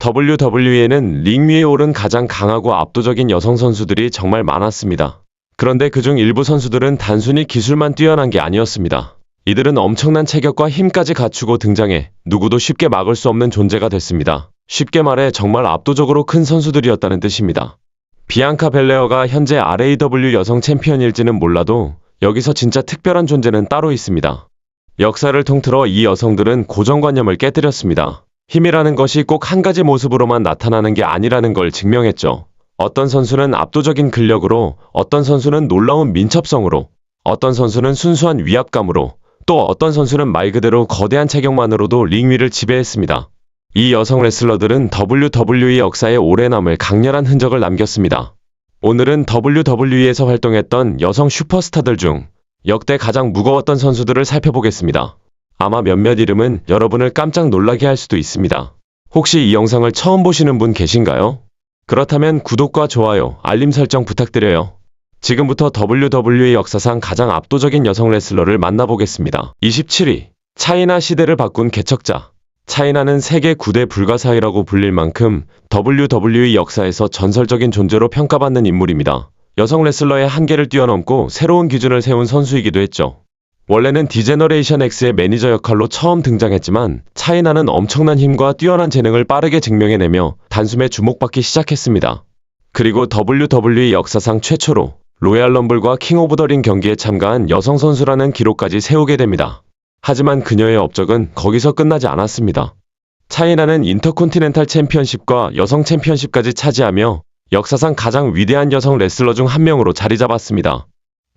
WWE에는 링 위에 오른 가장 강하고 압도적인 여성 선수들이 정말 많았습니다. 그런데 그중 일부 선수들은 단순히 기술만 뛰어난 게 아니었습니다. 이들은 엄청난 체격과 힘까지 갖추고 등장해 누구도 쉽게 막을 수 없는 존재가 됐습니다. 쉽게 말해 정말 압도적으로 큰 선수들이었다는 뜻입니다. 비앙카 벨레어가 현재 RAW 여성 챔피언일지는 몰라도 여기서 진짜 특별한 존재는 따로 있습니다. 역사를 통틀어 이 여성들은 고정관념을 깨뜨렸습니다. 힘이라는 것이 꼭 한 가지 모습으로만 나타나는 게 아니라는 걸 증명했죠. 어떤 선수는 압도적인 근력으로, 어떤 선수는 놀라운 민첩성으로, 어떤 선수는 순수한 위압감으로, 또 어떤 선수는 말 그대로 거대한 체격만으로도 링 위를 지배했습니다. 이 여성 레슬러들은 WWE 역사에 오래 남을 강렬한 흔적을 남겼습니다. 오늘은 WWE에서 활동했던 여성 슈퍼스타들 중 역대 가장 무거웠던 선수들을 살펴보겠습니다. 아마 몇몇 이름은 여러분을 깜짝 놀라게 할 수도 있습니다. 혹시 이 영상을 처음 보시는 분 계신가요? 그렇다면 구독과 좋아요, 알림 설정 부탁드려요. 지금부터 WWE 역사상 가장 압도적인 여성 레슬러를 만나보겠습니다. 27위. 차이나 시대를 바꾼 개척자. 차이나는 세계 9대 불가사의라고 불릴 만큼 WWE 역사에서 전설적인 존재로 평가받는 인물입니다. 여성 레슬러의 한계를 뛰어넘고 새로운 기준을 세운 선수이기도 했죠. 원래는 디제너레이션 X의 매니저 역할로 처음 등장했지만 차이나는 엄청난 힘과 뛰어난 재능을 빠르게 증명해내며 단숨에 주목받기 시작했습니다. 그리고 WWE 역사상 최초로 로얄 럼블과 킹 오브 더 링 경기에 참가한 여성 선수라는 기록까지 세우게 됩니다. 하지만 그녀의 업적은 거기서 끝나지 않았습니다. 차이나는 인터컨티넨탈 챔피언십과 여성 챔피언십까지 차지하며 역사상 가장 위대한 여성 레슬러 중 한 명으로 자리 잡았습니다.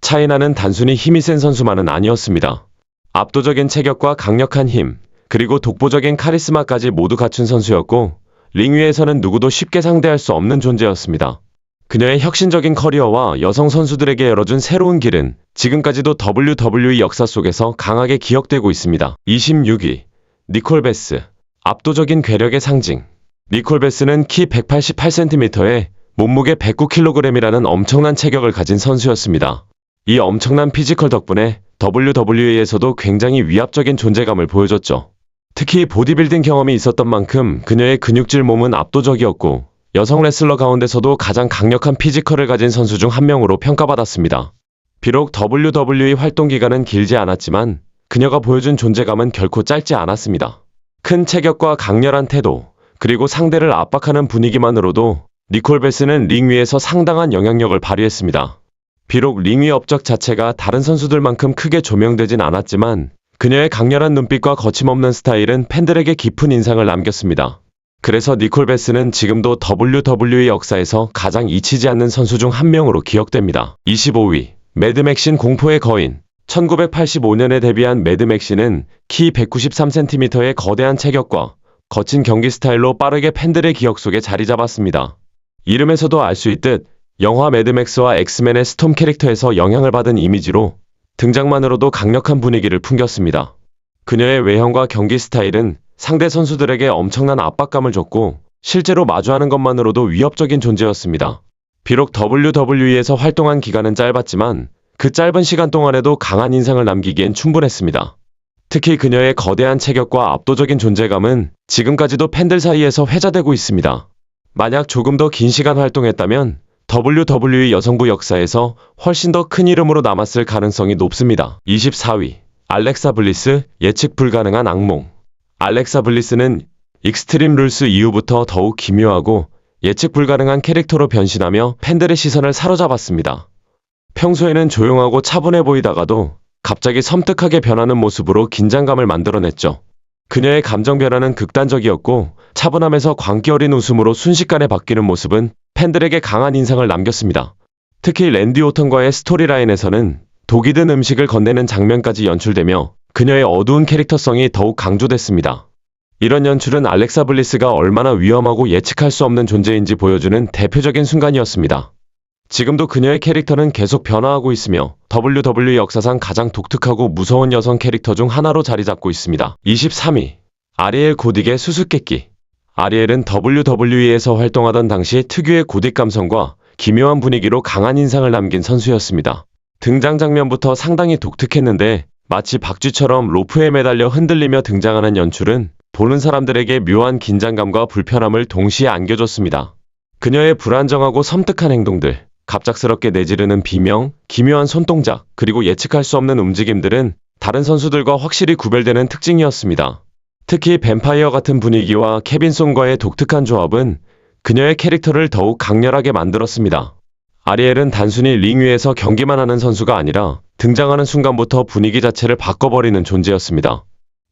차이나는 단순히 힘이 센 선수만은 아니었습니다. 압도적인 체격과 강력한 힘, 그리고 독보적인 카리스마까지 모두 갖춘 선수였고 링 위에서는 누구도 쉽게 상대할 수 없는 존재였습니다. 그녀의 혁신적인 커리어와 여성 선수들에게 열어준 새로운 길은 지금까지도 WWE 역사 속에서 강하게 기억되고 있습니다. 26위. 니콜 베스. 압도적인 괴력의 상징. 니콜 베스는 키 188cm에 몸무게 109kg이라는 엄청난 체격을 가진 선수였습니다. 이 엄청난 피지컬 덕분에 WWE에서도 굉장히 위압적인 존재감을 보여줬죠. 특히 보디빌딩 경험이 있었던 만큼 그녀의 근육질 몸은 압도적이었고 여성 레슬러 가운데서도 가장 강력한 피지컬을 가진 선수 중 한 명으로 평가받았습니다. 비록 WWE 활동 기간은 길지 않았지만 그녀가 보여준 존재감은 결코 짧지 않았습니다. 큰 체격과 강렬한 태도, 그리고 상대를 압박하는 분위기만으로도 니콜 베스는 링 위에서 상당한 영향력을 발휘했습니다. 비록 링 위 업적 자체가 다른 선수들만큼 크게 조명되진 않았지만 그녀의 강렬한 눈빛과 거침없는 스타일은 팬들에게 깊은 인상을 남겼습니다. 그래서 니콜 베스는 지금도 WWE 역사에서 가장 잊히지 않는 선수 중 한 명으로 기억됩니다. 25위. 매드맥신 공포의 거인. 1985년에 데뷔한 매드맥신은 키 193cm의 거대한 체격과 거친 경기 스타일로 빠르게 팬들의 기억 속에 자리 잡았습니다. 이름에서도 알 수 있듯 영화 매드맥스와 엑스맨의 스톰 캐릭터에서 영향을 받은 이미지로 등장만으로도 강력한 분위기를 풍겼습니다. 그녀의 외형과 경기 스타일은 상대 선수들에게 엄청난 압박감을 줬고 실제로 마주하는 것만으로도 위협적인 존재였습니다. 비록 WWE에서 활동한 기간은 짧았지만 그 짧은 시간 동안에도 강한 인상을 남기기엔 충분했습니다. 특히 그녀의 거대한 체격과 압도적인 존재감은 지금까지도 팬들 사이에서 회자되고 있습니다. 만약 조금 더 긴 시간 활동했다면 WWE 여성부 역사에서 훨씬 더 큰 이름으로 남았을 가능성이 높습니다. 24위. 알렉사 블리스. 예측 불가능한 악몽. 알렉사 블리스는 익스트림 룰스 이후부터 더욱 기묘하고 예측 불가능한 캐릭터로 변신하며 팬들의 시선을 사로잡았습니다. 평소에는 조용하고 차분해 보이다가도 갑자기 섬뜩하게 변하는 모습으로 긴장감을 만들어냈죠. 그녀의 감정 변화는 극단적이었고 차분함에서 광기 어린 웃음으로 순식간에 바뀌는 모습은 팬들에게 강한 인상을 남겼습니다. 특히 랜디 오턴과의 스토리라인에서는 독이 든 음식을 건네는 장면까지 연출되며 그녀의 어두운 캐릭터성이 더욱 강조됐습니다. 이런 연출은 알렉사 블리스가 얼마나 위험하고 예측할 수 없는 존재인지 보여주는 대표적인 순간이었습니다. 지금도 그녀의 캐릭터는 계속 변화하고 있으며 WWE 역사상 가장 독특하고 무서운 여성 캐릭터 중 하나로 자리 잡고 있습니다. 23위. 아리엘 고딕의 수수께끼. 아리엘은 WWE에서 활동하던 당시 특유의 고딕 감성과 기묘한 분위기로 강한 인상을 남긴 선수였습니다. 등장 장면부터 상당히 독특했는데 마치 박쥐처럼 로프에 매달려 흔들리며 등장하는 연출은 보는 사람들에게 묘한 긴장감과 불편함을 동시에 안겨줬습니다. 그녀의 불안정하고 섬뜩한 행동들, 갑작스럽게 내지르는 비명, 기묘한 손동작, 그리고 예측할 수 없는 움직임들은 다른 선수들과 확실히 구별되는 특징이었습니다. 특히 뱀파이어 같은 분위기와 케빈 송과의 독특한 조합은 그녀의 캐릭터를 더욱 강렬하게 만들었습니다. 아리엘은 단순히 링 위에서 경기만 하는 선수가 아니라 등장하는 순간부터 분위기 자체를 바꿔버리는 존재였습니다.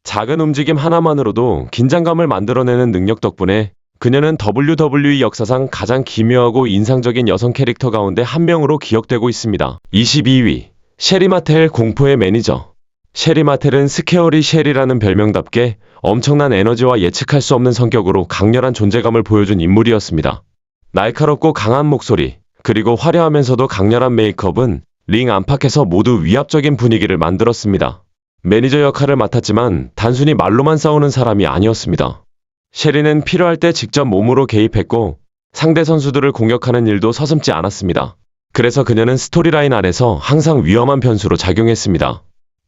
작은 움직임 하나만으로도 긴장감을 만들어내는 능력 덕분에 그녀는 WWE 역사상 가장 기묘하고 인상적인 여성 캐릭터 가운데 한 명으로 기억되고 있습니다. 22위, 셰리 마텔 공포의 매니저. 셰리 마텔은 스케어리 셰리라는 별명답게 엄청난 에너지와 예측할 수 없는 성격으로 강렬한 존재감을 보여준 인물이었습니다. 날카롭고 강한 목소리, 그리고 화려하면서도 강렬한 메이크업은 링 안팎에서 모두 위압적인 분위기를 만들었습니다. 매니저 역할을 맡았지만 단순히 말로만 싸우는 사람이 아니었습니다. 셰리는 필요할 때 직접 몸으로 개입했고 상대 선수들을 공격하는 일도 서슴지 않았습니다. 그래서 그녀는 스토리라인 안에서 항상 위험한 변수로 작용했습니다.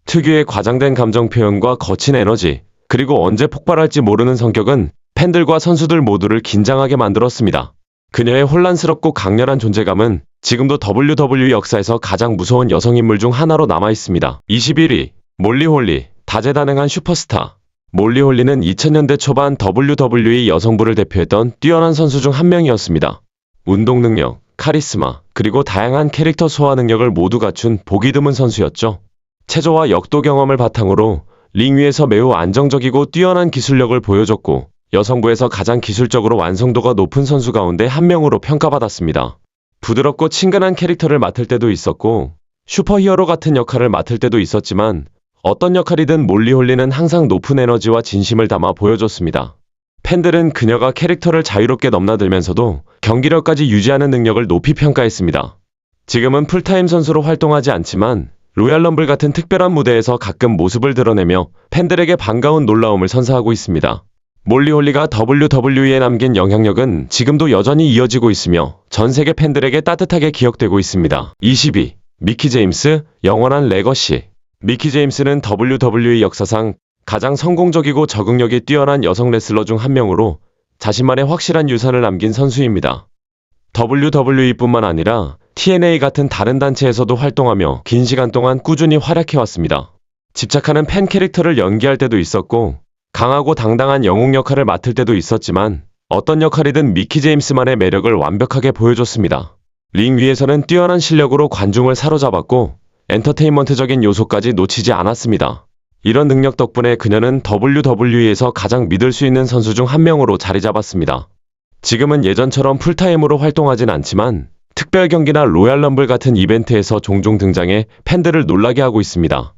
특유의 과장된 감정 표현과 거친 에너지, 그리고 언제 폭발할지 모르는 성격은 팬들과 선수들 모두를 긴장하게 만들었습니다. 그녀의 혼란스럽고 강렬한 존재감은 지금도 WWE 역사에서 가장 무서운 여성인물 중 하나로 남아있습니다. 21위, 몰리 홀리, 다재다능한 슈퍼스타. 몰리 홀리는 2000년대 초반 WWE 여성부를 대표했던 뛰어난 선수 중 한 명이었습니다. 운동 능력, 카리스마, 그리고 다양한 캐릭터 소화 능력을 모두 갖춘 보기 드문 선수였죠. 체조와 역도 경험을 바탕으로 링 위에서 매우 안정적이고 뛰어난 기술력을 보여줬고 여성부에서 가장 기술적으로 완성도가 높은 선수 가운데 한 명으로 평가받았습니다. 부드럽고 친근한 캐릭터를 맡을 때도 있었고 슈퍼히어로 같은 역할을 맡을 때도 있었지만 어떤 역할이든 몰리 홀리는 항상 높은 에너지와 진심을 담아 보여줬습니다. 팬들은 그녀가 캐릭터를 자유롭게 넘나들면서도 경기력까지 유지하는 능력을 높이 평가했습니다. 지금은 풀타임 선수로 활동하지 않지만 로얄럼블 같은 특별한 무대에서 가끔 모습을 드러내며 팬들에게 반가운 놀라움을 선사하고 있습니다. 몰리 홀리가 WWE에 남긴 영향력은 지금도 여전히 이어지고 있으며 전 세계 팬들에게 따뜻하게 기억되고 있습니다. 20위, 미키 제임스, 영원한 레거시. 미키 제임스는 WWE 역사상 가장 성공적이고 적응력이 뛰어난 여성 레슬러 중 한 명으로 자신만의 확실한 유산을 남긴 선수입니다. WWE뿐만 아니라 TNA 같은 다른 단체에서도 활동하며 긴 시간 동안 꾸준히 활약해왔습니다. 집착하는 팬 캐릭터를 연기할 때도 있었고 강하고 당당한 영웅 역할을 맡을 때도 있었지만 어떤 역할이든 미키 제임스만의 매력을 완벽하게 보여줬습니다. 링 위에서는 뛰어난 실력으로 관중을 사로잡았고 엔터테인먼트적인 요소까지 놓치지 않았습니다. 이런 능력 덕분에 그녀는 WWE에서 가장 믿을 수 있는 선수 중 한 명으로 자리 잡았습니다. 지금은 예전처럼 풀타임으로 활동하진 않지만 특별 경기나 로얄럼블 같은 이벤트에서 종종 등장해 팬들을 놀라게 하고 있습니다.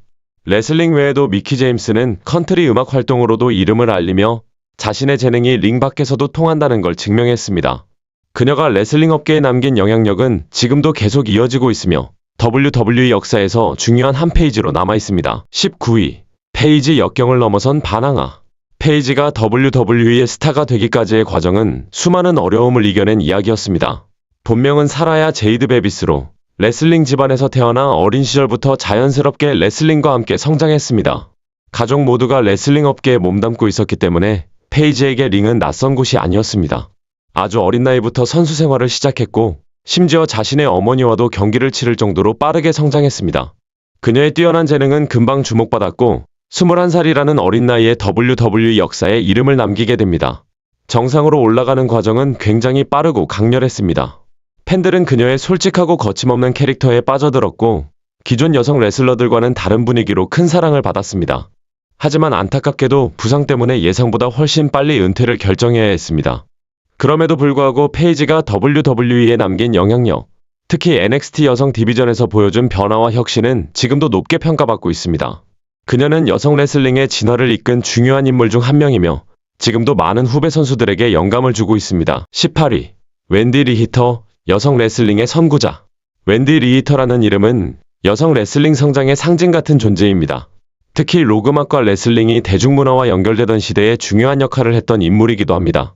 레슬링 외에도 미키 제임스는 컨트리 음악 활동으로도 이름을 알리며 자신의 재능이 링 밖에서도 통한다는 걸 증명했습니다. 그녀가 레슬링 업계에 남긴 영향력은 지금도 계속 이어지고 있으며 WWE 역사에서 중요한 한 페이지로 남아있습니다. 19위, 페이지 역경을 넘어선 반항아. 페이지가 WWE의 스타가 되기까지의 과정은 수많은 어려움을 이겨낸 이야기였습니다. 본명은 사라야 제이드 베비스로 레슬링 집안에서 태어나 어린 시절부터 자연스럽게 레슬링과 함께 성장했습니다. 가족 모두가 레슬링 업계에 몸담고 있었기 때문에 페이지에게 링은 낯선 곳이 아니었습니다. 아주 어린 나이부터 선수 생활을 시작했고 심지어 자신의 어머니와도 경기를 치를 정도로 빠르게 성장했습니다. 그녀의 뛰어난 재능은 금방 주목받았고 21살이라는 어린 나이에 WWE 역사에 이름을 남기게 됩니다. 정상으로 올라가는 과정은 굉장히 빠르고 강렬했습니다. 팬들은 그녀의 솔직하고 거침없는 캐릭터에 빠져들었고 기존 여성 레슬러들과는 다른 분위기로 큰 사랑을 받았습니다. 하지만 안타깝게도 부상 때문에 예상보다 훨씬 빨리 은퇴를 결정해야 했습니다. 그럼에도 불구하고 페이지가 WWE에 남긴 영향력, 특히 NXT 여성 디비전에서 보여준 변화와 혁신은 지금도 높게 평가받고 있습니다. 그녀는 여성 레슬링의 진화를 이끈 중요한 인물 중 한 명이며 지금도 많은 후배 선수들에게 영감을 주고 있습니다. 18위, 웬디 리히터, 여성 레슬링의 선구자. 웬디 리히터라는 이름은 여성 레슬링 성장의 상징 같은 존재입니다. 특히 로그막과 레슬링이 대중문화와 연결되던 시대에 중요한 역할을 했던 인물이기도 합니다.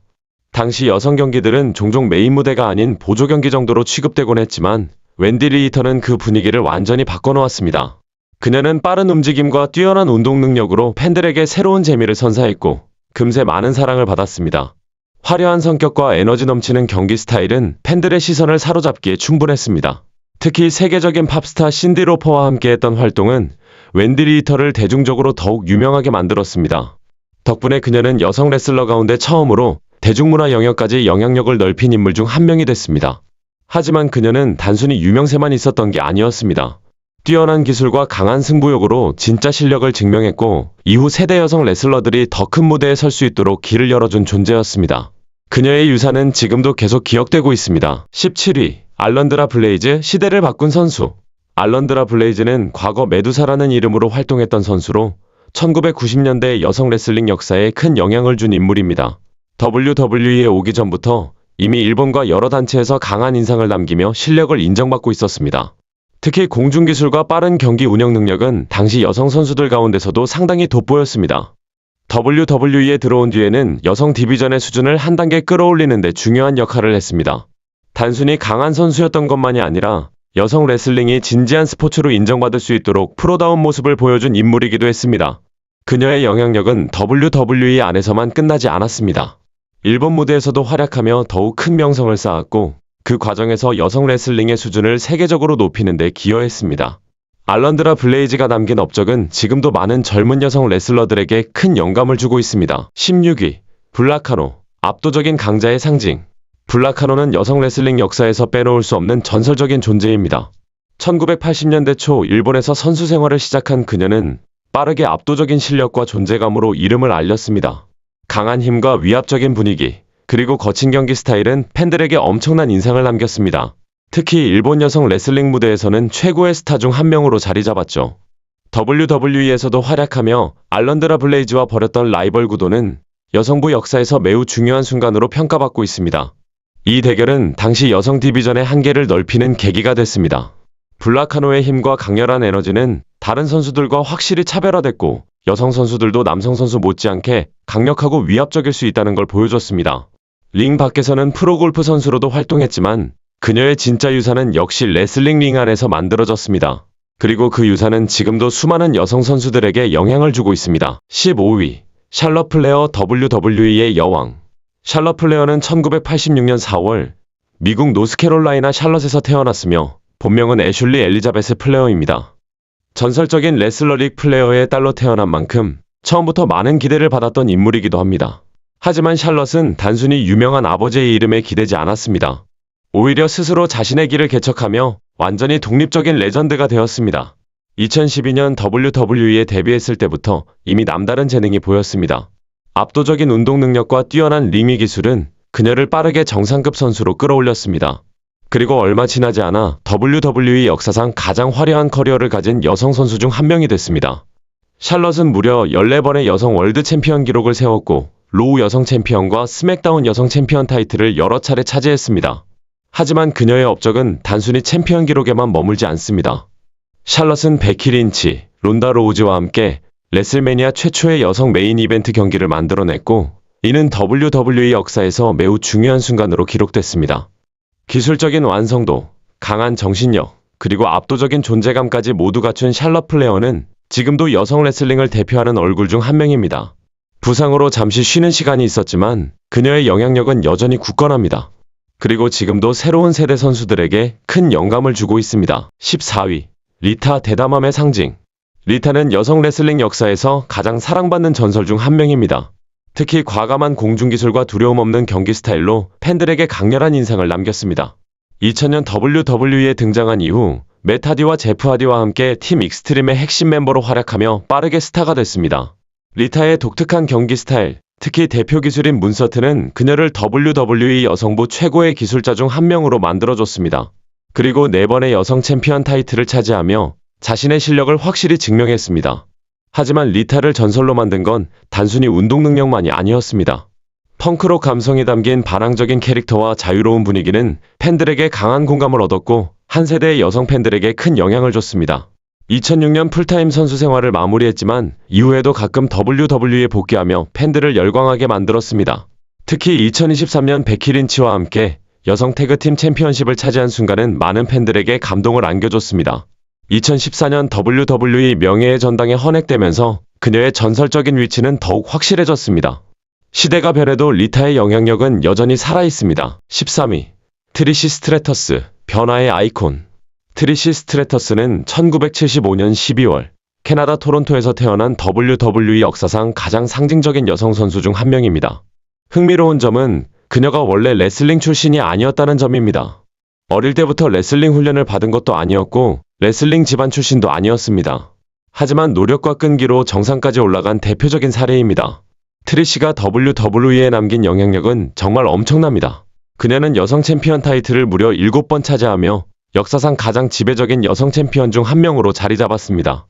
당시 여성 경기들은 종종 메인 무대가 아닌 보조 경기 정도로 취급되곤 했지만 웬디 리히터는 그 분위기를 완전히 바꿔놓았습니다. 그녀는 빠른 움직임과 뛰어난 운동 능력으로 팬들에게 새로운 재미를 선사했고 금세 많은 사랑을 받았습니다. 화려한 성격과 에너지 넘치는 경기 스타일은 팬들의 시선을 사로잡기에 충분했습니다. 특히 세계적인 팝스타 신디 로퍼와 함께했던 활동은 웬디 리터를 대중적으로 더욱 유명하게 만들었습니다. 덕분에 그녀는 여성 레슬러 가운데 처음으로 대중문화 영역까지 영향력을 넓힌 인물 중 한 명이 됐습니다. 하지만 그녀는 단순히 유명세만 있었던 게 아니었습니다. 뛰어난 기술과 강한 승부욕으로 진짜 실력을 증명했고 이후 세대 여성 레슬러들이 더 큰 무대에 설 수 있도록 길을 열어준 존재였습니다. 그녀의 유산은 지금도 계속 기억되고 있습니다. 17위 알런드라 블레이즈, 시대를 바꾼 선수. 알런드라 블레이즈는 과거 메두사라는 이름으로 활동했던 선수로 1990년대 여성 레슬링 역사에 큰 영향을 준 인물입니다. WWE에 오기 전부터 이미 일본과 여러 단체에서 강한 인상을 남기며 실력을 인정받고 있었습니다. 특히 공중기술과 빠른 경기 운영 능력은 당시 여성 선수들 가운데서도 상당히 돋보였습니다. WWE에 들어온 뒤에는 여성 디비전의 수준을 한 단계 끌어올리는 데 중요한 역할을 했습니다. 단순히 강한 선수였던 것만이 아니라 여성 레슬링이 진지한 스포츠로 인정받을 수 있도록 프로다운 모습을 보여준 인물이기도 했습니다. 그녀의 영향력은 WWE 안에서만 끝나지 않았습니다. 일본 무대에서도 활약하며 더욱 큰 명성을 쌓았고 그 과정에서 여성 레슬링의 수준을 세계적으로 높이는 데 기여했습니다. 알런드라 블레이즈가 남긴 업적은 지금도 많은 젊은 여성 레슬러들에게 큰 영감을 주고 있습니다. 16위 블라카노, 압도적인 강자의 상징. 블라카노는 여성 레슬링 역사에서 빼놓을 수 없는 전설적인 존재입니다. 1980년대 초 일본에서 선수 생활을 시작한 그녀는 빠르게 압도적인 실력과 존재감으로 이름을 알렸습니다. 강한 힘과 위압적인 분위기, 그리고 거친 경기 스타일은 팬들에게 엄청난 인상을 남겼습니다. 특히 일본 여성 레슬링 무대에서는 최고의 스타 중 한 명으로 자리 잡았죠. WWE에서도 활약하며 알런드라 블레이즈와 벌였던 라이벌 구도는 여성부 역사에서 매우 중요한 순간으로 평가받고 있습니다. 이 대결은 당시 여성 디비전의 한계를 넓히는 계기가 됐습니다. 블라카노의 힘과 강렬한 에너지는 다른 선수들과 확실히 차별화됐고 여성 선수들도 남성 선수 못지않게 강력하고 위압적일 수 있다는 걸 보여줬습니다. 링 밖에서는 프로골프 선수로도 활동했지만 그녀의 진짜 유산은 역시 레슬링 링 안에서 만들어졌습니다. 그리고 그 유산은 지금도 수많은 여성 선수들에게 영향을 주고 있습니다. 15위 샬럿 플레어, WWE의 여왕. 샬럿 플레어는 1986년 4월 미국 노스캐롤라이나 샬럿에서 태어났으며 본명은 애슐리 엘리자베스 플레어입니다. 전설적인 레슬러 릭 플레어의 딸로 태어난 만큼 처음부터 많은 기대를 받았던 인물이기도 합니다. 하지만 샬럿은 단순히 유명한 아버지의 이름에 기대지 않았습니다. 오히려 스스로 자신의 길을 개척하며 완전히 독립적인 레전드가 되었습니다. 2012년 WWE에 데뷔했을 때부터 이미 남다른 재능이 보였습니다. 압도적인 운동 능력과 뛰어난 링위 기술은 그녀를 빠르게 정상급 선수로 끌어올렸습니다. 그리고 얼마 지나지 않아 WWE 역사상 가장 화려한 커리어를 가진 여성 선수 중 한 명이 됐습니다. 샬럿은 무려 14번의 여성 월드 챔피언 기록을 세웠고 로우 여성 챔피언과 스맥다운 여성 챔피언 타이틀을 여러 차례 차지했습니다. 하지만 그녀의 업적은 단순히 챔피언 기록에만 머물지 않습니다. 샬럿은 베키 린치, 론다 로우즈와 함께 레슬매니아 최초의 여성 메인 이벤트 경기를 만들어냈고 이는 WWE 역사에서 매우 중요한 순간으로 기록됐습니다. 기술적인 완성도, 강한 정신력, 그리고 압도적인 존재감까지 모두 갖춘 샬럿 플레어는 지금도 여성 레슬링을 대표하는 얼굴 중 한 명입니다. 부상으로 잠시 쉬는 시간이 있었지만 그녀의 영향력은 여전히 굳건합니다. 그리고 지금도 새로운 세대 선수들에게 큰 영감을 주고 있습니다. 14위 리타, 대담함의 상징. 리타는 여성 레슬링 역사에서 가장 사랑받는 전설 중 한 명입니다. 특히 과감한 공중기술과 두려움 없는 경기 스타일로 팬들에게 강렬한 인상을 남겼습니다. 2000년 WWE에 등장한 이후 맷 하디와 제프 하디와 함께 팀 익스트림의 핵심 멤버로 활약하며 빠르게 스타가 됐습니다. 리타의 독특한 경기 스타일, 특히 대표 기술인 문서트는 그녀를 WWE 여성부 최고의 기술자 중 한 명으로 만들어줬습니다. 그리고 4번의 여성 챔피언 타이틀을 차지하며 자신의 실력을 확실히 증명했습니다. 하지만 리타를 전설로 만든 건 단순히 운동 능력만이 아니었습니다. 펑크록 감성이 담긴 반항적인 캐릭터와 자유로운 분위기는 팬들에게 강한 공감을 얻었고 한 세대의 여성 팬들에게 큰 영향을 줬습니다. 2006년 풀타임 선수 생활을 마무리했지만 이후에도 가끔 WWE에 복귀하며 팬들을 열광하게 만들었습니다. 특히 2023년 베키 린치와 함께 여성 태그팀 챔피언십을 차지한 순간은 많은 팬들에게 감동을 안겨줬습니다. 2014년 WWE 명예의 전당에 헌액되면서 그녀의 전설적인 위치는 더욱 확실해졌습니다. 시대가 변해도 리타의 영향력은 여전히 살아있습니다. 13위. 트리시 스트래터스, 변화의 아이콘. 트리시 스트래터스는 1975년 12월 캐나다 토론토에서 태어난 WWE 역사상 가장 상징적인 여성 선수 중 한 명입니다. 흥미로운 점은 그녀가 원래 레슬링 출신이 아니었다는 점입니다. 어릴 때부터 레슬링 훈련을 받은 것도 아니었고 레슬링 집안 출신도 아니었습니다. 하지만 노력과 끈기로 정상까지 올라간 대표적인 사례입니다. 트리시가 WWE에 남긴 영향력은 정말 엄청납니다. 그녀는 여성 챔피언 타이틀을 무려 7번 차지하며 역사상 가장 지배적인 여성 챔피언 중 한 명으로 자리 잡았습니다.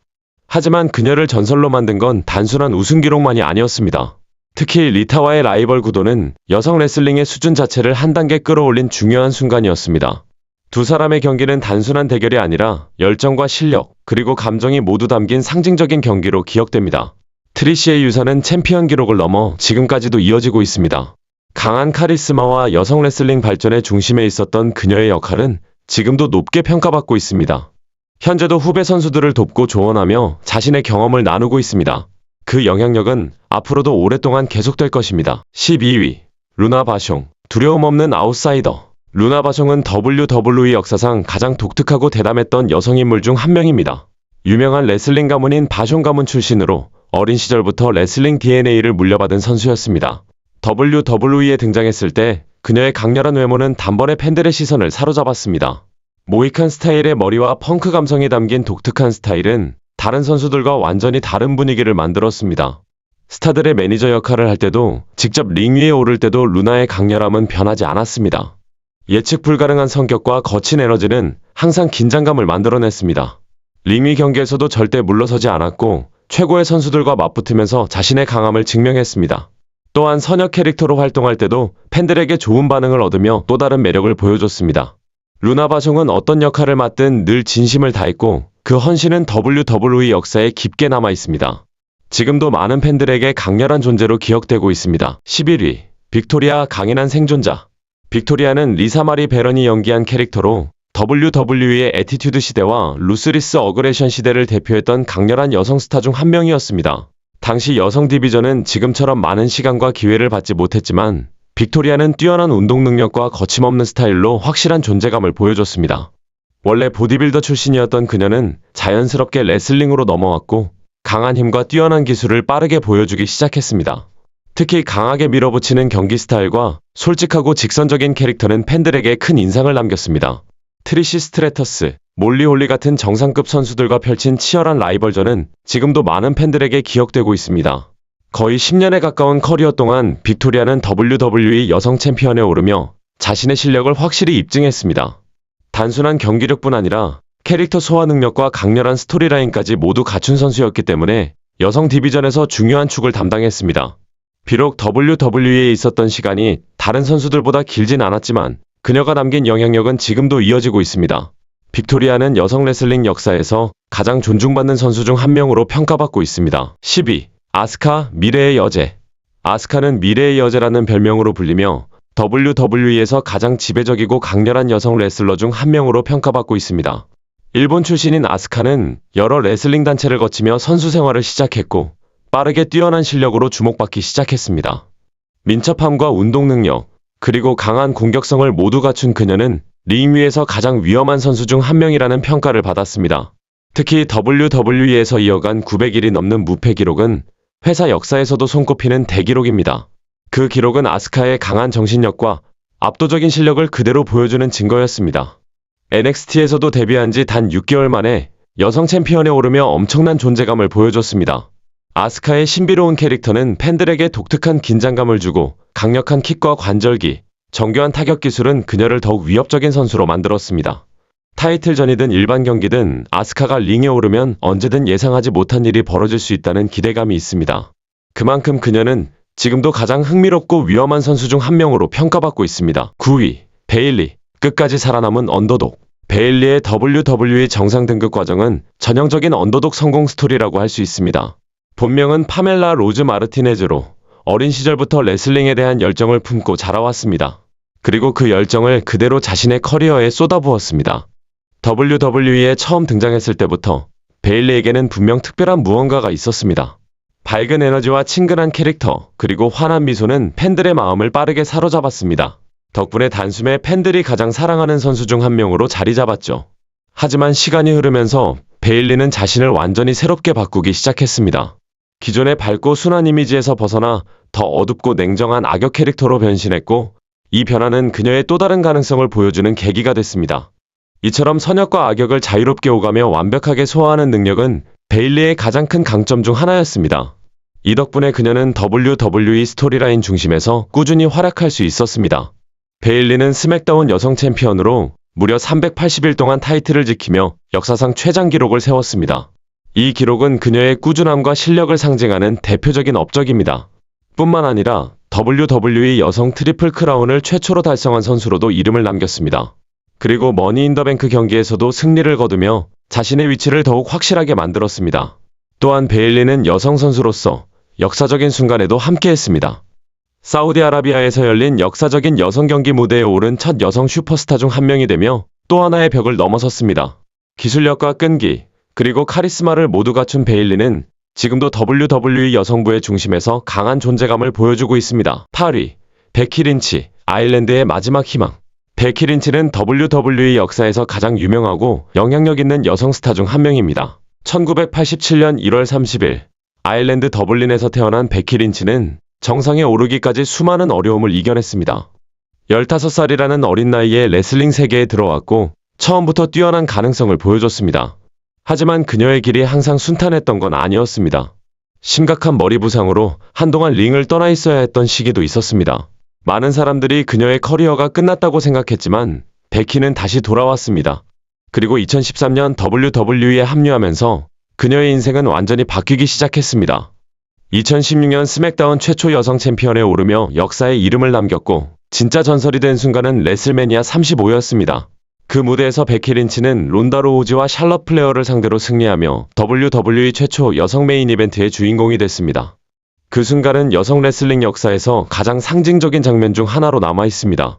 하지만 그녀를 전설로 만든 건 단순한 우승 기록만이 아니었습니다. 특히 리타와의 라이벌 구도는 여성 레슬링의 수준 자체를 한 단계 끌어올린 중요한 순간이었습니다. 두 사람의 경기는 단순한 대결이 아니라 열정과 실력, 그리고 감정이 모두 담긴 상징적인 경기로 기억됩니다. 트리시의 유산은 챔피언 기록을 넘어 지금까지도 이어지고 있습니다. 강한 카리스마와 여성 레슬링 발전의 중심에 있었던 그녀의 역할은 지금도 높게 평가받고 있습니다. 현재도 후배 선수들을 돕고 조언하며 자신의 경험을 나누고 있습니다. 그 영향력은 앞으로도 오랫동안 계속될 것입니다. 12위. 루나 바숑, 두려움 없는 아웃사이더. 루나 바숑은 WWE 역사상 가장 독특하고 대담했던 여성인물 중 한 명입니다. 유명한 레슬링 가문인 바숑 가문 출신으로 어린 시절부터 레슬링 DNA를 물려받은 선수였습니다. WWE에 등장했을 때 그녀의 강렬한 외모는 단번에 팬들의 시선을 사로잡았습니다. 모이칸 스타일의 머리와 펑크 감성이 담긴 독특한 스타일은 다른 선수들과 완전히 다른 분위기를 만들었습니다. 스타들의 매니저 역할을 할 때도 직접 링 위에 오를 때도 루나의 강렬함은 변하지 않았습니다. 예측 불가능한 성격과 거친 에너지는 항상 긴장감을 만들어냈습니다. 링 위 경기에서도 절대 물러서지 않았고 최고의 선수들과 맞붙으면서 자신의 강함을 증명했습니다. 또한 서녀 캐릭터로 활동할 때도 팬들에게 좋은 반응을 얻으며 또 다른 매력을 보여줬습니다. 루나 바숑은 어떤 역할을 맡든 늘 진심을 다했고 그 헌신은 WWE 역사에 깊게 남아 있습니다. 지금도 많은 팬들에게 강렬한 존재로 기억되고 있습니다. 11위. 빅토리아, 강인한 생존자. 빅토리아는 리사 마리 베런이 연기한 캐릭터로 WWE의 애티튜드 시대와 루스리스 어그레션 시대를 대표했던 강렬한 여성 스타 중 한 명이었습니다. 당시 여성 디비전은 지금처럼 많은 시간과 기회를 받지 못했지만 빅토리아는 뛰어난 운동 능력과 거침없는 스타일로 확실한 존재감을 보여줬습니다. 원래 보디빌더 출신이었던 그녀는 자연스럽게 레슬링으로 넘어왔고 강한 힘과 뛰어난 기술을 빠르게 보여주기 시작했습니다. 특히 강하게 밀어붙이는 경기 스타일과 솔직하고 직선적인 캐릭터는 팬들에게 큰 인상을 남겼습니다. 트리시 스트래터스, 몰리 홀리 같은 정상급 선수들과 펼친 치열한 라이벌전은 지금도 많은 팬들에게 기억되고 있습니다. 거의 10년에 가까운 커리어 동안 빅토리아는 WWE 여성 챔피언에 오르며 자신의 실력을 확실히 입증했습니다. 단순한 경기력뿐 아니라 캐릭터 소화 능력과 강렬한 스토리라인까지 모두 갖춘 선수였기 때문에 여성 디비전에서 중요한 축을 담당했습니다. 비록 WWE에 있었던 시간이 다른 선수들보다 길진 않았지만 그녀가 남긴 영향력은 지금도 이어지고 있습니다. 빅토리아는 여성 레슬링 역사에서 가장 존중받는 선수 중 한 명으로 평가받고 있습니다. 10위. 아스카, 미래의 여제. 아스카는 미래의 여제라는 별명으로 불리며 WWE에서 가장 지배적이고 강렬한 여성 레슬러 중 한 명으로 평가받고 있습니다. 일본 출신인 아스카는 여러 레슬링 단체를 거치며 선수 생활을 시작했고 빠르게 뛰어난 실력으로 주목받기 시작했습니다. 민첩함과 운동 능력, 그리고 강한 공격성을 모두 갖춘 그녀는 링 위에서 가장 위험한 선수 중 한 명이라는 평가를 받았습니다. 특히 WWE에서 이어간 900일이 넘는 무패 기록은 회사 역사에서도 손꼽히는 대기록입니다. 그 기록은 아스카의 강한 정신력과 압도적인 실력을 그대로 보여주는 증거였습니다. NXT에서도 데뷔한 지 단 6개월 만에 여성 챔피언에 오르며 엄청난 존재감을 보여줬습니다. 아스카의 신비로운 캐릭터는 팬들에게 독특한 긴장감을 주고 강력한 킥과 관절기, 정교한 타격 기술은 그녀를 더욱 위협적인 선수로 만들었습니다. 타이틀전이든 일반 경기든 아스카가 링에 오르면 언제든 예상하지 못한 일이 벌어질 수 있다는 기대감이 있습니다. 그만큼 그녀는 지금도 가장 흥미롭고 위험한 선수 중 한 명으로 평가받고 있습니다. 9위. 베일리, 끝까지 살아남은 언더독. 베일리의 WWE 정상 등극 과정은 전형적인 언더독 성공 스토리라고 할 수 있습니다. 본명은 파멜라 로즈 마르티네즈로 어린 시절부터 레슬링에 대한 열정을 품고 자라왔습니다. 그리고 그 열정을 그대로 자신의 커리어에 쏟아부었습니다. WWE에 처음 등장했을 때부터 베일리에게는 분명 특별한 무언가가 있었습니다. 밝은 에너지와 친근한 캐릭터, 그리고 환한 미소는 팬들의 마음을 빠르게 사로잡았습니다. 덕분에 단숨에 팬들이 가장 사랑하는 선수 중 한 명으로 자리 잡았죠. 하지만 시간이 흐르면서 베일리는 자신을 완전히 새롭게 바꾸기 시작했습니다. 기존의 밝고 순한 이미지에서 벗어나 더 어둡고 냉정한 악역 캐릭터로 변신했고, 이 변화는 그녀의 또 다른 가능성을 보여주는 계기가 됐습니다. 이처럼 선역과 악역을 자유롭게 오가며 완벽하게 소화하는 능력은 베일리의 가장 큰 강점 중 하나였습니다. 이 덕분에 그녀는 WWE 스토리라인 중심에서 꾸준히 활약할 수 있었습니다. 베일리는 스맥다운 여성 챔피언으로 무려 380일 동안 타이틀을 지키며 역사상 최장 기록을 세웠습니다. 이 기록은 그녀의 꾸준함과 실력을 상징하는 대표적인 업적입니다. 뿐만 아니라 WWE 여성 트리플 크라운을 최초로 달성한 선수로도 이름을 남겼습니다. 그리고 머니 인 더 뱅크 경기에서도 승리를 거두며 자신의 위치를 더욱 확실하게 만들었습니다. 또한 베일리는 여성 선수로서 역사적인 순간에도 함께했습니다. 사우디아라비아에서 열린 역사적인 여성 경기 무대에 오른 첫 여성 슈퍼스타 중 한 명이 되며 또 하나의 벽을 넘어섰습니다. 기술력과 끈기, 그리고 카리스마를 모두 갖춘 베일리는 지금도 WWE 여성부의 중심에서 강한 존재감을 보여주고 있습니다. 8위, 베키 린치, 아일랜드의 마지막 희망. 베키 린치는 WWE 역사에서 가장 유명하고 영향력 있는 여성 스타 중 한 명입니다. 1987년 1월 30일, 아일랜드 더블린에서 태어난 베키 린치는 정상에 오르기까지 수많은 어려움을 이겨냈습니다. 15살이라는 어린 나이에 레슬링 세계에 들어왔고 처음부터 뛰어난 가능성을 보여줬습니다. 하지만 그녀의 길이 항상 순탄했던 건 아니었습니다. 심각한 머리 부상으로 한동안 링을 떠나 있어야 했던 시기도 있었습니다. 많은 사람들이 그녀의 커리어가 끝났다고 생각했지만 베키는 다시 돌아왔습니다. 그리고 2013년 WWE에 합류하면서 그녀의 인생은 완전히 바뀌기 시작했습니다. 2016년 스맥다운 최초 여성 챔피언에 오르며 역사에 이름을 남겼고 진짜 전설이 된 순간은 레슬매니아 35였습니다. 그 무대에서 베키 린치는 론다 로우즈와 샬럿 플레어를 상대로 승리하며 WWE 최초 여성 메인 이벤트의 주인공이 됐습니다. 그 순간은 여성 레슬링 역사에서 가장 상징적인 장면 중 하나로 남아 있습니다.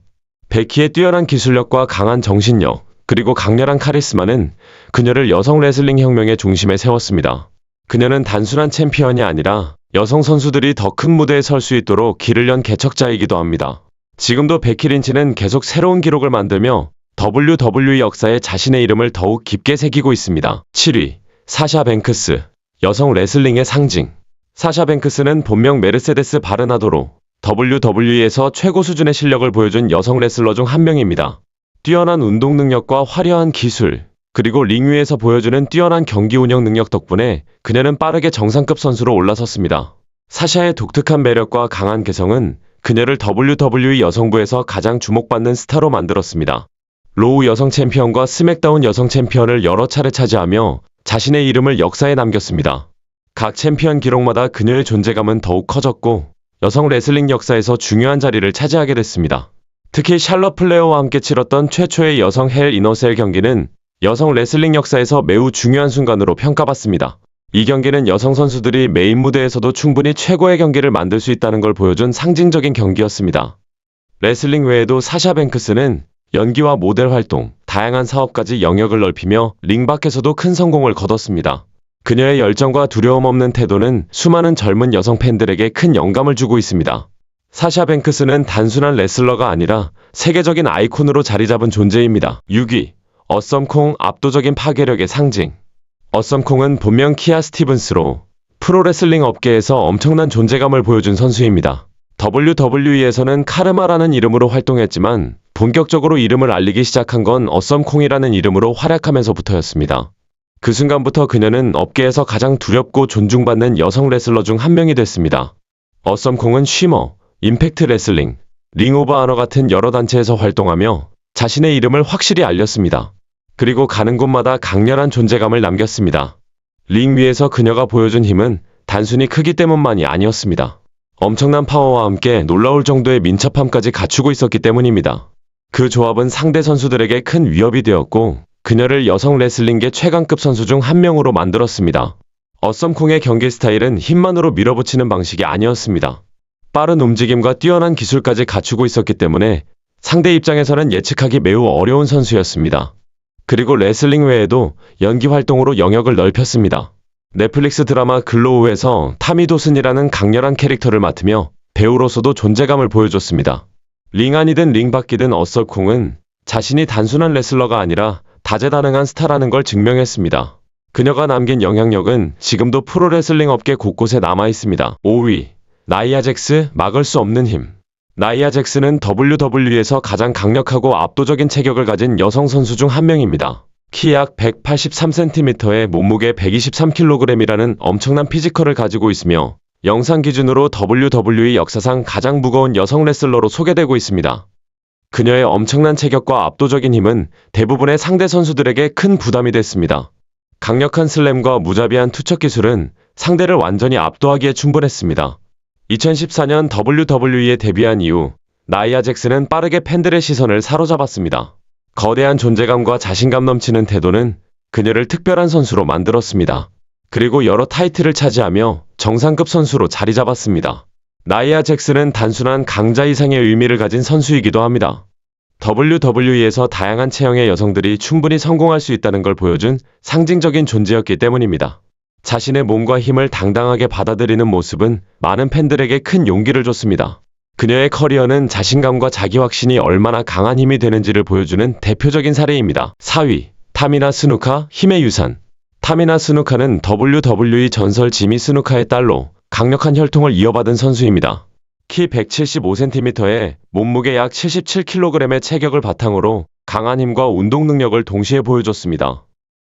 베키의 뛰어난 기술력과 강한 정신력, 그리고 강렬한 카리스마는 그녀를 여성 레슬링 혁명의 중심에 세웠습니다. 그녀는 단순한 챔피언이 아니라 여성 선수들이 더 큰 무대에 설 수 있도록 길을 연 개척자이기도 합니다. 지금도 베키 린치는 계속 새로운 기록을 만들며 WWE 역사에 자신의 이름을 더욱 깊게 새기고 있습니다. 7위, 사샤 뱅크스, 여성 레슬링의 상징. 사샤 뱅크스는 본명 메르세데스 바르나도로 WWE에서 최고 수준의 실력을 보여준 여성 레슬러 중 한 명입니다. 뛰어난 운동 능력과 화려한 기술, 그리고 링 위에서 보여주는 뛰어난 경기 운영 능력 덕분에 그녀는 빠르게 정상급 선수로 올라섰습니다. 사샤의 독특한 매력과 강한 개성은 그녀를 WWE 여성부에서 가장 주목받는 스타로 만들었습니다. 로우 여성 챔피언과 스맥다운 여성 챔피언을 여러 차례 차지하며 자신의 이름을 역사에 남겼습니다. 각 챔피언 기록마다 그녀의 존재감은 더욱 커졌고 여성 레슬링 역사에서 중요한 자리를 차지하게 됐습니다. 특히 샬럿 플레어와 함께 치렀던 최초의 여성 헬 이너셀 경기는 여성 레슬링 역사에서 매우 중요한 순간으로 평가받습니다. 이 경기는 여성 선수들이 메인 무대에서도 충분히 최고의 경기를 만들 수 있다는 걸 보여준 상징적인 경기였습니다. 레슬링 외에도 사샤 뱅크스는 연기와 모델 활동, 다양한 사업까지 영역을 넓히며 링 밖에서도 큰 성공을 거뒀습니다. 그녀의 열정과 두려움 없는 태도는 수많은 젊은 여성 팬들에게 큰 영감을 주고 있습니다. 사샤 뱅크스는 단순한 레슬러가 아니라 세계적인 아이콘으로 자리 잡은 존재입니다. 6위, 어썸콩, 압도적인 파괴력의 상징. 어썸콩은 본명 키아 스티븐스로 프로레슬링 업계에서 엄청난 존재감을 보여준 선수입니다. WWE에서는 카르마라는 이름으로 활동했지만 본격적으로 이름을 알리기 시작한 건 어썸콩이라는 이름으로 활약하면서부터였습니다. 그 순간부터 그녀는 업계에서 가장 두렵고 존중받는 여성 레슬러 중 한 명이 됐습니다. 어썸콩은 쉬머, 임팩트 레슬링, 링 오브 아너 같은 여러 단체에서 활동하며 자신의 이름을 확실히 알렸습니다. 그리고 가는 곳마다 강렬한 존재감을 남겼습니다. 링 위에서 그녀가 보여준 힘은 단순히 크기 때문만이 아니었습니다. 엄청난 파워와 함께 놀라울 정도의 민첩함까지 갖추고 있었기 때문입니다. 그 조합은 상대 선수들에게 큰 위협이 되었고 그녀를 여성 레슬링계 최강급 선수 중 한 명으로 만들었습니다. 어썸콩의 경기 스타일은 힘만으로 밀어붙이는 방식이 아니었습니다. 빠른 움직임과 뛰어난 기술까지 갖추고 있었기 때문에 상대 입장에서는 예측하기 매우 어려운 선수였습니다. 그리고 레슬링 외에도 연기 활동으로 영역을 넓혔습니다. 넷플릭스 드라마 글로우에서 타미 도슨이라는 강렬한 캐릭터를 맡으며 배우로서도 존재감을 보여줬습니다. 링 안이든 링 밖이든 어설콩은 자신이 단순한 레슬러가 아니라 다재다능한 스타라는 걸 증명했습니다. 그녀가 남긴 영향력은 지금도 프로레슬링 업계 곳곳에 남아있습니다. 5위, 나이아 잭스, 막을 수 없는 힘. 나이아 잭스는 WWE에서 가장 강력하고 압도적인 체격을 가진 여성 선수 중 한 명입니다. 키 약 183cm에 몸무게 123kg이라는 엄청난 피지컬을 가지고 있으며 영상 기준으로 WWE 역사상 가장 무거운 여성 레슬러로 소개되고 있습니다. 그녀의 엄청난 체격과 압도적인 힘은 대부분의 상대 선수들에게 큰 부담이 됐습니다. 강력한 슬램과 무자비한 투척 기술은 상대를 완전히 압도하기에 충분했습니다. 2014년 WWE에 데뷔한 이후 나이아 잭스는 빠르게 팬들의 시선을 사로잡았습니다. 거대한 존재감과 자신감 넘치는 태도는 그녀를 특별한 선수로 만들었습니다. 그리고 여러 타이틀을 차지하며 정상급 선수로 자리 잡았습니다. 나이아 잭스는 단순한 강자 이상의 의미를 가진 선수이기도 합니다. WWE에서 다양한 체형의 여성들이 충분히 성공할 수 있다는 걸 보여준 상징적인 존재였기 때문입니다. 자신의 몸과 힘을 당당하게 받아들이는 모습은 많은 팬들에게 큰 용기를 줬습니다. 그녀의 커리어는 자신감과 자기 확신이 얼마나 강한 힘이 되는지를 보여주는 대표적인 사례입니다. 4위, 타미나 스누카, 힘의 유산. 타미나 스누카는 WWE 전설 지미 스누카의 딸로 강력한 혈통을 이어받은 선수입니다. 키 175cm에 몸무게 약 77kg의 체격을 바탕으로 강한 힘과 운동 능력을 동시에 보여줬습니다.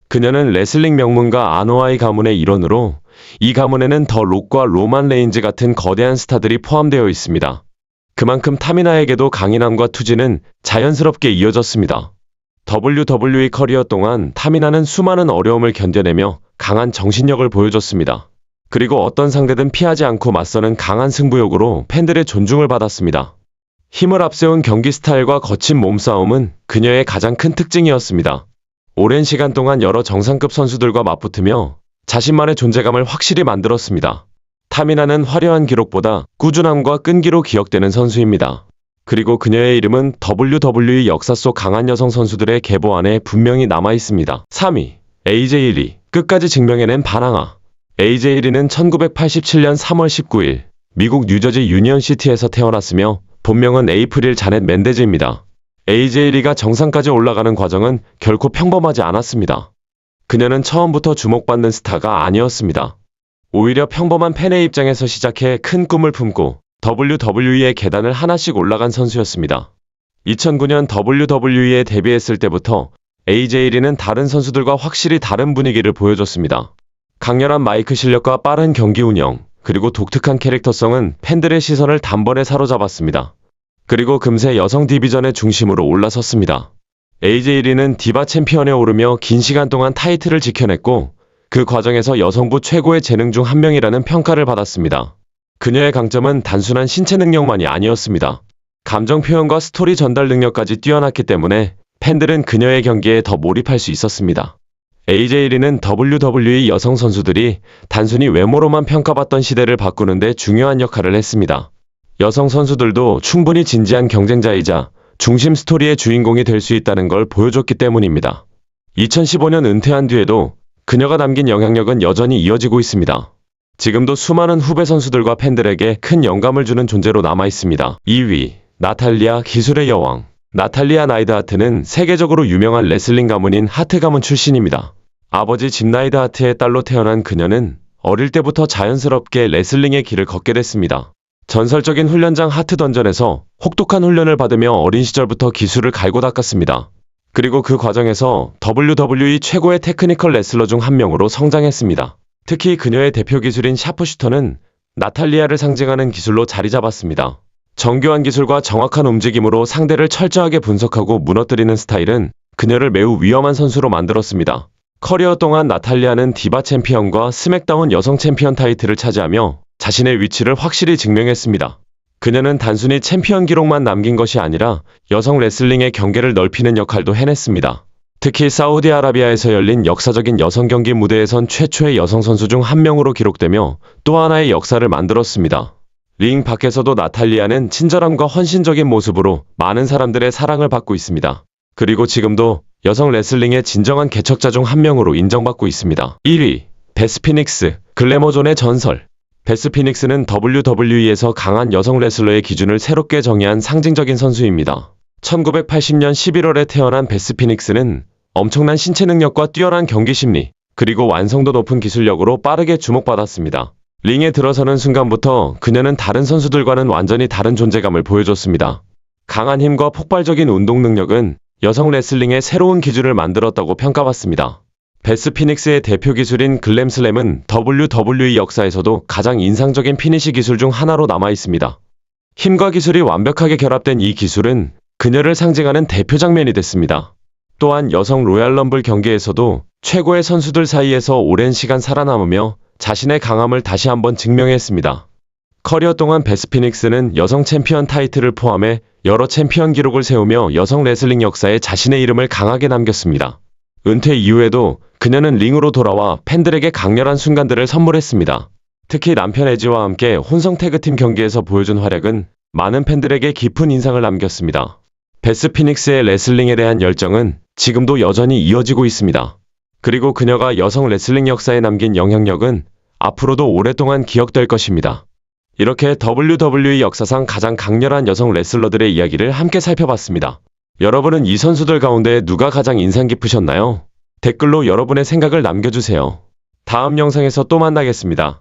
그녀는 레슬링 명문가 아노아이 가문의 일원으로 이 가문에는 더 록과 로만 레인즈 같은 거대한 스타들이 포함되어 있습니다. 그만큼 타미나에게도 강인함과 투지는 자연스럽게 이어졌습니다. WWE 커리어 동안 타미나는 수많은 어려움을 견뎌내며 강한 정신력을 보여줬습니다. 그리고 어떤 상대든 피하지 않고 맞서는 강한 승부욕으로 팬들의 존중을 받았습니다. 힘을 앞세운 경기 스타일과 거친 몸싸움은 그녀의 가장 큰 특징이었습니다. 오랜 시간 동안 여러 정상급 선수들과 맞붙으며 자신만의 존재감을 확실히 만들었습니다. 타미나는 화려한 기록보다 꾸준함과 끈기로 기억되는 선수입니다. 그리고 그녀의 이름은 WWE 역사 속 강한 여성 선수들의 계보 안에 분명히 남아있습니다. 3위, AJ 리, 끝까지 증명해낸 반항아. AJ 리는 1987년 3월 19일 미국 뉴저지 유니언시티에서 태어났으며 본명은 에이프릴 자넷 맨데즈입니다. AJ 리가 정상까지 올라가는 과정은 결코 평범하지 않았습니다. 그녀는 처음부터 주목받는 스타가 아니었습니다. 오히려 평범한 팬의 입장에서 시작해 큰 꿈을 품고 WWE의 계단을 하나씩 올라간 선수였습니다. 2009년 WWE에 데뷔했을 때부터 AJ 리는 다른 선수들과 확실히 다른 분위기를 보여줬습니다. 강렬한 마이크 실력과 빠른 경기 운영, 그리고 독특한 캐릭터성은 팬들의 시선을 단번에 사로잡았습니다. 그리고 금세 여성 디비전의 중심으로 올라섰습니다. AJ 리는 디바 챔피언에 오르며 긴 시간 동안 타이틀을 지켜냈고 그 과정에서 여성부 최고의 재능 중 한 명이라는 평가를 받았습니다. 그녀의 강점은 단순한 신체 능력만이 아니었습니다. 감정 표현과 스토리 전달 능력까지 뛰어났기 때문에 팬들은 그녀의 경기에 더 몰입할 수 있었습니다. AJ 리는 WWE 여성 선수들이 단순히 외모로만 평가받던 시대를 바꾸는데 중요한 역할을 했습니다. 여성 선수들도 충분히 진지한 경쟁자이자 중심 스토리의 주인공이 될 수 있다는 걸 보여줬기 때문입니다. 2015년 은퇴한 뒤에도 그녀가 남긴 영향력은 여전히 이어지고 있습니다. 지금도 수많은 후배 선수들과 팬들에게 큰 영감을 주는 존재로 남아있습니다. 2위, 나탈리아 기술의 여왕. 나탈리아 나이드하트는 세계적으로 유명한 레슬링 가문인 하트 가문 출신입니다. 아버지 짐 나이드하트의 딸로 태어난 그녀는 어릴 때부터 자연스럽게 레슬링의 길을 걷게 됐습니다. 전설적인 훈련장 하트 던전에서 혹독한 훈련을 받으며 어린 시절부터 기술을 갈고 닦았습니다. 그리고 그 과정에서 WWE 최고의 테크니컬 레슬러 중 한 명으로 성장했습니다. 특히 그녀의 대표 기술인 샤프슈터는 나탈리아를 상징하는 기술로 자리 잡았습니다. 정교한 기술과 정확한 움직임으로 상대를 철저하게 분석하고 무너뜨리는 스타일은 그녀를 매우 위험한 선수로 만들었습니다. 커리어 동안 나탈리아는 디바 챔피언과 스맥다운 여성 챔피언 타이틀을 차지하며 자신의 위치를 확실히 증명했습니다. 그녀는 단순히 챔피언 기록만 남긴 것이 아니라 여성 레슬링의 경계를 넓히는 역할도 해냈습니다. 특히 사우디아라비아에서 열린 역사적인 여성 경기 무대에선 최초의 여성 선수 중 한 명으로 기록되며 또 하나의 역사를 만들었습니다. 링 밖에서도 나탈리아는 친절함과 헌신적인 모습으로 많은 사람들의 사랑을 받고 있습니다. 그리고 지금도 여성 레슬링의 진정한 개척자 중 한 명으로 인정받고 있습니다. 1위, 베스 피닉스, 글래머존의 전설. 베스 피닉스는 WWE에서 강한 여성 레슬러의 기준을 새롭게 정의한 상징적인 선수입니다. 1980년 11월에 태어난 베스 피닉스는 엄청난 신체 능력과 뛰어난 경기 심리, 그리고 완성도 높은 기술력으로 빠르게 주목받았습니다. 링에 들어서는 순간부터 그녀는 다른 선수들과는 완전히 다른 존재감을 보여줬습니다. 강한 힘과 폭발적인 운동 능력은 여성 레슬링의 새로운 기준을 만들었다고 평가받습니다. 베스 피닉스의 대표 기술인 글램슬램은 WWE 역사에서도 가장 인상적인 피니시 기술 중 하나로 남아 있습니다. 힘과 기술이 완벽하게 결합된 이 기술은 그녀를 상징하는 대표 장면이 됐습니다. 또한 여성 로얄럼블 경기에서도 최고의 선수들 사이에서 오랜 시간 살아남으며 자신의 강함을 다시 한번 증명했습니다. 커리어 동안 베스 피닉스는 여성 챔피언 타이틀을 포함해 여러 챔피언 기록을 세우며 여성 레슬링 역사에 자신의 이름을 강하게 남겼습니다. 은퇴 이후에도 그녀는 링으로 돌아와 팬들에게 강렬한 순간들을 선물했습니다. 특히 남편 에지와 함께 혼성 태그팀 경기에서 보여준 활약은 많은 팬들에게 깊은 인상을 남겼습니다. 베스 피닉스의 레슬링에 대한 열정은 지금도 여전히 이어지고 있습니다. 그리고 그녀가 여성 레슬링 역사에 남긴 영향력은 앞으로도 오랫동안 기억될 것입니다. 이렇게 WWE 역사상 가장 강렬한 여성 레슬러들의 이야기를 함께 살펴봤습니다. 여러분은 이 선수들 가운데 누가 가장 인상 깊으셨나요? 댓글로 여러분의 생각을 남겨주세요. 다음 영상에서 또 만나겠습니다.